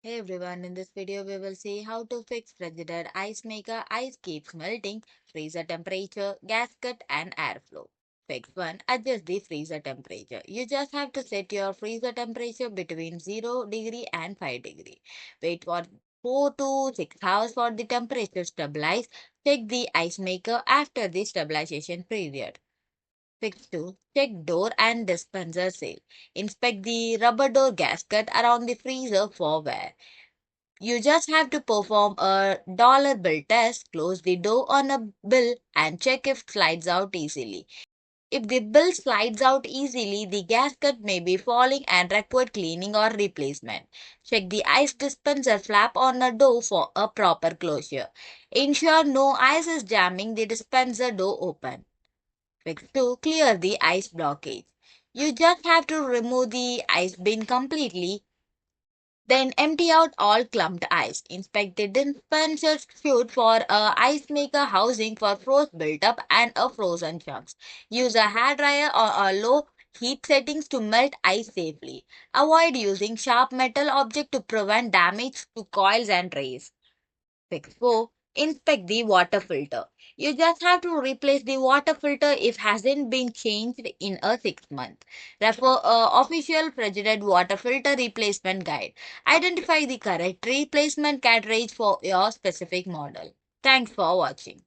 Hey everyone, in this video we will see how to fix Frigidaire ice maker, ice keeps melting, freezer temperature, gasket and airflow. Fix 1. Adjust the freezer temperature. You just have to set your freezer temperature between 0 degree and 5 degree. Wait for 4 to 6 hours for the temperature to stabilize. Check the ice maker after the stabilization period. Fix 2. Check door and dispenser seal. Inspect the rubber door gasket around the freezer for wear. You just have to perform a dollar bill test, close the door on a bill and check if it slides out easily. If the bill slides out easily, the gasket may be falling and require cleaning or replacement. Check the ice dispenser flap on a door for a proper closure. Ensure no ice is jamming the dispenser door open. Fix 2. Clear the ice blockage. You just have to remove the ice bin completely, then empty out all clumped ice. Inspect the dispenser chute for a ice maker housing for frost buildup and a frozen chunks. Use a hair dryer or a low heat settings to melt ice safely. Avoid using sharp metal object to prevent damage to coils and trays. Fix 4. Inspect the water filter. You just have to replace the water filter if hasn't been changed in a 6 month. Refer official Frigidaire water filter replacement guide. Identify the correct replacement cartridge for your specific model. Thanks for watching.